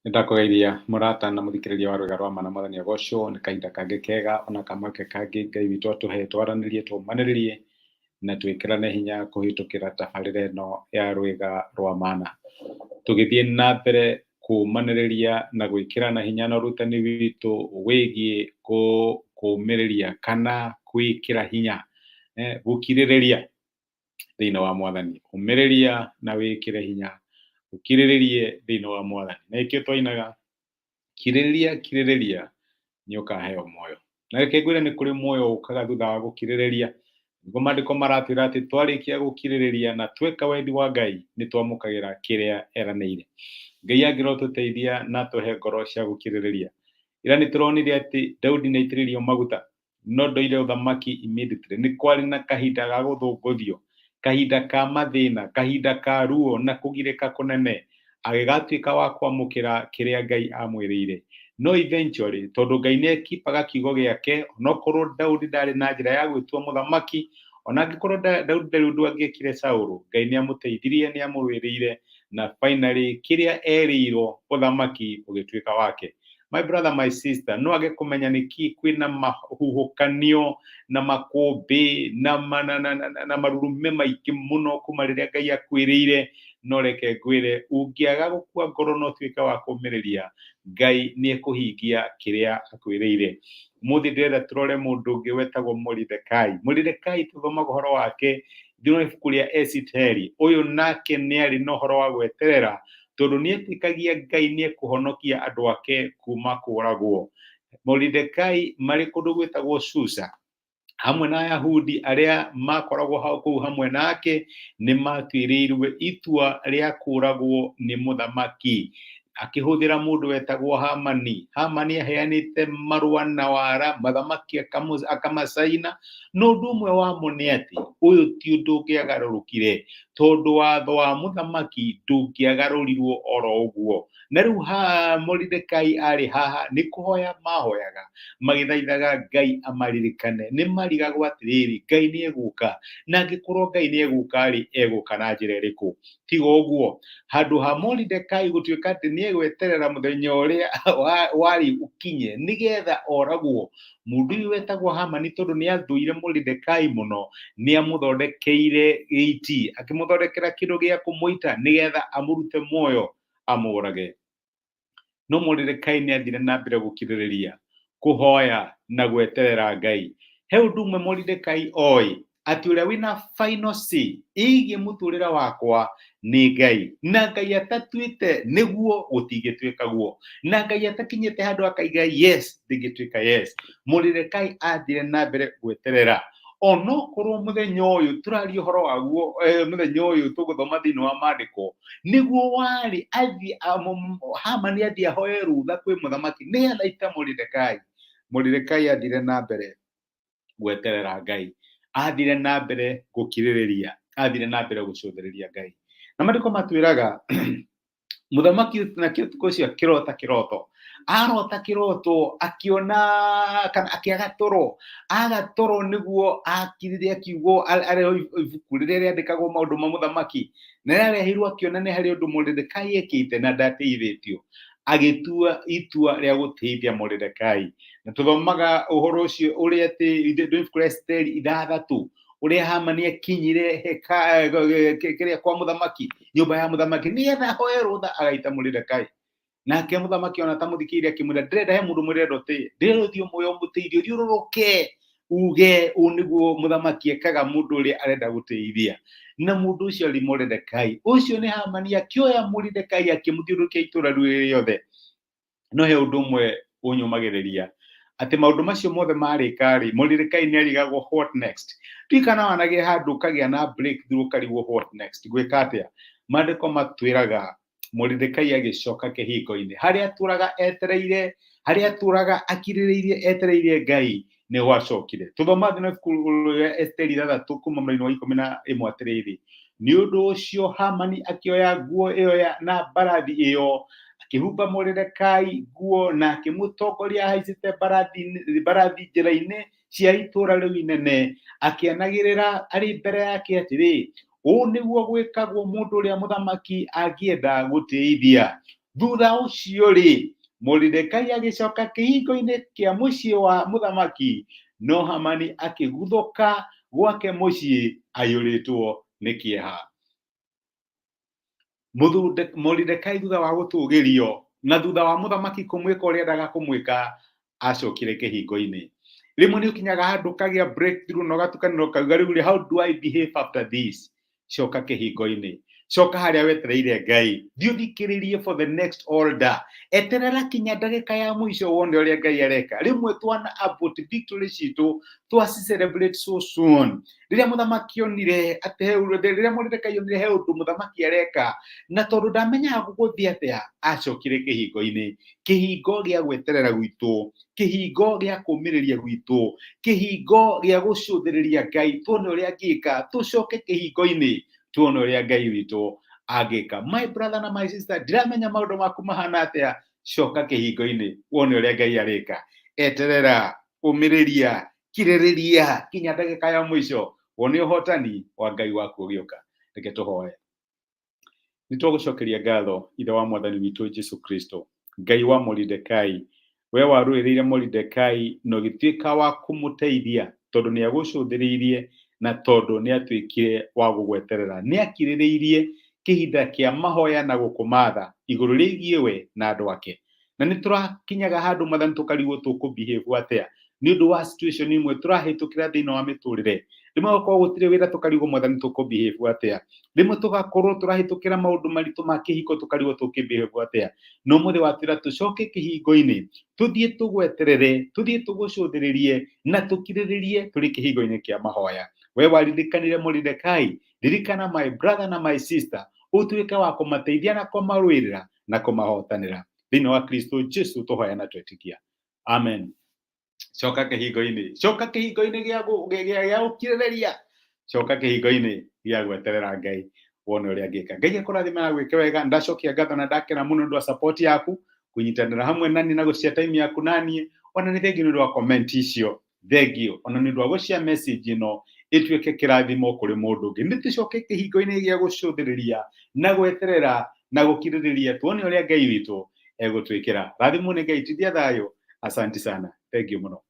Ndakũgeithia mũrata na mũthikĩrĩria wa rwĩga rwa mana mwathani agocwo nĩ kahinda kangĩ kega ona kamweke kangĩ Ngai witũ atũhe twaranĩrie tũmanĩrĩrie na twĩkĩrane hinya kũhĩtũkĩra tabarĩra ĩno ya rwĩga rwa mana, tũgĩthiĩ na mbere kũmanĩrĩria na gwĩkĩrana hinya na ũrutani witũ wĩgiĩ kũmĩrĩria kana gwĩkĩra hinya gũkirĩrĩria thĩinĩ wa mwathani, ũmĩrĩria na wĩkĩre hinya ukirĩrĩrie thĩinĩ wa mwathani, na ikĩo twainaga kirĩrĩria nĩ ũkaheo muoyo, na reke ngwĩre nĩ kũrĩ muoyo ũkaga thutha wa gũkirĩrĩria. Nĩguo maandĩko maratwĩra atĩ twarĩkia gũkirĩrĩria na tweka wendi wa Ngai nĩ twamũkagĩra kĩrĩa eranĩire. Ngai angĩrotũteithia na tũhe ngoro cia gũkirĩrĩria. Ira nĩ tũronire atĩ Daudi nĩ aitĩrĩrio maguta no ndoire ũthamaki immediately. Nĩ kwarĩ na kahinda ga gũthũngũthio, kahinda ka mathĩna, kahinda ka ruo na kũgirĩka kũnene, agĩgatuĩka wa kwamũkĩra kĩrĩa Ngai amwĩrĩire. No eventually tondũ Ngai nĩ ekipaga kiugo gĩake, onokorwo Daudi ndarĩ na njĩra ya gwĩtua mũthamaki, ona angĩkorwo Daudi ndarĩ ũndũ angĩekire Saũlũ, Ngai nĩ amũteithirie, nĩ amũrĩrĩire na finally kĩrĩa erĩirwo ũthamaki ũgĩtuĩka wake. My brother, my sister, no age kũmenya nĩkĩ kwĩna mahuhũkanio na makũmbĩ na marurume maingĩ mũno kuma rĩrĩa Ngai akwĩrĩire. No reke ngwĩre ũngĩaga gũkua ngoro no tuĩke wa kũmĩrĩria, Ngai nĩ ekũhingia kĩrĩa akwĩrĩire. Ũmũthĩ ndĩrenda tũrore mũndũ ũngĩ wetagwo Moridekai. Moridekai tũthomaga ũhoro wake thĩinĩ ibuku rĩa Esiteri. Ũyũ nake nĩ arĩ na ũhoro wa gweterera, tondũ nĩ etĩkagia Ngai nĩ ekũhonokia andũ ake kuma kũragwo. Moridekai marĩ kũndũ gwĩtagwo Susa, hamwe na Ayahudi arĩa makoragwo hau kũu hamwe nake, nĩ matuĩrĩirwo itua rĩa kũragwo nĩ mũthamaki, akĩhũthĩra mũndũ wetagwo Hamani. Hamani aheanĩte marũa na wara, mũthamaki akamacaina. No ũndũ ũmwe wamo nĩ atĩ ũyũ ti ũndũ ũngĩagarũrũkire, tondũ watho wa mũthamaki ndũngĩagarũrirwo oro ũguo. Na rĩu Moridekai arĩ haha nĩ kũhoya mahoyaga magĩthaithaga Ngai amaririkane. Nĩ marigagwo atĩrĩrĩ, Ngai nĩ egũka, na angĩkorwo Ngai nĩ egũka rĩ, egũka na njĩra ĩrĩkũ? Tiga ũguo, handũ ha Moridekai gũtuĩka atĩ nĩ egweterera mũthenya ũrĩa warĩ ũkinye nĩgetha oragwo, mũndũ ũyũ wetagwo Hamani tondũ nĩ athũire Moridekai mũno, nĩ amũthondekeire gĩiti, akĩmũthondekera kĩndũ gĩa kũmũita nĩgetha amũrute muoyo amũrage. No Moridekai nĩ athire na mbere gũkirĩrĩria, kũhoya na gweterera Ngai. He ũndũ ũmwe Moridekai oĩ, atĩ ũrĩa wĩna final say ĩgiĩ mũtũrĩre wakwa nĩ Ngai, na Ngai atatuĩte nĩguo gũtingĩtuĩka guo, na Ngai atakinyĩte handũ akaiga yes ndĩngĩtuĩka yes. Moridekai athire na mbere gweterera, onokorwo mũthenya ũyũ tũraria ũhoro waguo, mũthenya ũyũ tũgũthoma thĩinĩ wa maandĩko nĩguo warĩ Hamani athiĩ ahoe rũtha kwĩ mũthamaki nĩgetha aite Moridekai. Moridekai athire na mbere gweterera Ngai, athire na mbere gũkirĩrĩria, athire na mbere gũcũthĩrĩria Ngai. Na maandĩko matwĩraga mũthamaki nakĩo ũtukũ ũcio akĩrota kĩroto, arota kĩroto akĩona kana akĩaga toro, aga toro nĩguo akirire kiugo areho ibuku rĩrĩa rĩandĩkagwo maũndũ ma mũthamaki, na rĩarehirwo akĩona nĩ harĩ ũndũ Moridekai ekĩte na ndateithĩtio, agĩtua itua rĩa gũteithia Moridekai. Na tũthomaga ũhoro ũcio ũrĩa atĩ ibuku rĩa Esiteri 6 ũrĩa Hamani akinyire kĩrĩa kwa mũthamaki, nyũmba ya mũthamaki nĩgetha ahoe rũtha agaita Moridekai. Nake mũthamaki ona tamũthikĩrĩria akĩmwĩra, ndĩrenda he mũndũ mwĩrenda ũtĩĩe, ndĩrenda ũthiĩ ũmuoye ũmũteithie, ũthiũrũrũke uge ũũ nĩguo mũthamaki ekaga mũndũ ũrĩa arenda gũteithia. Na mũndũ ũcio arĩ Moridekai. Ũcio nĩ Hamani akĩoya Moridekai akĩmũthiũrũrũkia itũũra rĩu rĩothe. No he ũndũ ũmwe ũnyũmagĩrĩria, atĩ maũndũ macio mothe marĩka-rĩ, Moridekai nĩ arigagwo what next. Kana wanagia handũ ũkagĩa na breakthrough ũkarigwo what next, gwĩka atĩa? Maandĩko matwĩraga Moridekai agĩcoka kĩhingo-inĩ harĩa atũraga etereire, harĩa atũraga akirĩrĩirie etereire Ngai, nĩ gwacokire. Tũthoma thĩinĩ wa ibuku rĩa Esiteri 6 kuma mweri wa 11 atĩrĩrĩ, nĩ ũndũ ũcio Hamani akĩoya nguo ĩyo na mbarathi ĩyo, akĩhumba Moridekai nguo na akĩmũtongoria ahaicĩte mbarathi njĩra-inĩ cia itũũra rĩu inene, akĩanagĩrĩra arĩ mbere yake atĩrĩ, ũũ nĩguo gwĩkagwo mũndũ ũrĩa mũthamaki angĩenda gũteithia. thutha ucio ri Mordekai agicoka kihingo-ini kia mucii wa muthamaki, no Hamani akiguthuka gwake mucii ayuritwo ni kieha. Mordekai thutha wa gutugirio na thutha wa muthamaki kumwika uria endaga kumwika, acokire kihingo-ini. Rimwe ni ukinyaga handu kagia breakthrough na ugatukanirwo kauga riu how do I behave after this? Coka kihingo-ini, coka haria wetereire Ngai, thii uthikiririe for the next order, eterera kinya ndagika ya mwisho wone uria Ngai areka. Rimwe twana abort victory citu twaci celebrate so soon. Riria muthamaki onire ati riria Mordekai onire he undu muthamaki areka, na tondu ndamenyaga guguthii atia, acokire kihingo-ini. Kihingo gia gweterera gwitu, kihingo gia kumiriria gwitu, kihingo gia gucuthiriria Ngai, tuone uria angika, tucoke kihingo-ini tuone uria Ngai witu angika. My brother na my sister, ndiramenya maundu maku mahana atia, coka kihingo-ini wone uria Ngai arika. Eterera, umiriria, kiririria kinya ndagika ya mwisho wone uhotani wa Ngai waku ugiuka. Reke tuhoe. Nitwagucokeria ngatho ithe wa mwathani witu Jesu Kristo, Ngai wa Mordekai, we waruiriire Mordekai no gituika wa kumuteithia tondu ni agucuthiriirie na tondu ni atuikire wa gugweterera, ni akiririirie kihinda kia mahoya na gukumatha iguru riigie we na andu ake. Na ni turakinyaga handu mathani tukarigwo tukubehave atia ni undu wa situation imwe turahitukira thiini wa miturire. Rimwe gukorwo gutire wira tukarigwo mwathani tukubehave atia, rimwe tugakorwo turahitukira maundu maritu ma kihiko tukarigwo tukibehave atia. No muthi watwira tucoke kihingo-ini, tuthie tugweterere, tuthie tugucuthiririe na tukiriririe turi kihingo-ini kia mahoya. We waririkanire Mordekai, ririkana my brother na my sister, utuike wa kumateithia na kumarwirira na kumahotanira thiini wa Kristo Jesu tuhoya na twetikia, amen. Coka kihingo-ini, coka kihingo-ini gia gukiririria, coka kihingo-ini gia gweterera Ngai wone uria angika. Ngai akurathime na gwike wega. Ndacokia ngatho na ndakena muno ndu wa support yaku, kunyitanira hamwe nani na gucia time yaku nani, ona ni thengiu ndu wa comment icio, thengiu ona ni ndu wa gucia message ino ituike kirathimo kuri mundu ungi. Nitucoke kihingo-ini gia gucuthiriria na gweterera na gukiririria tuone uria Ngai witu egutwikira. Rathimo ni Ngai, tithia thayo. Asante sana, thengiu muno.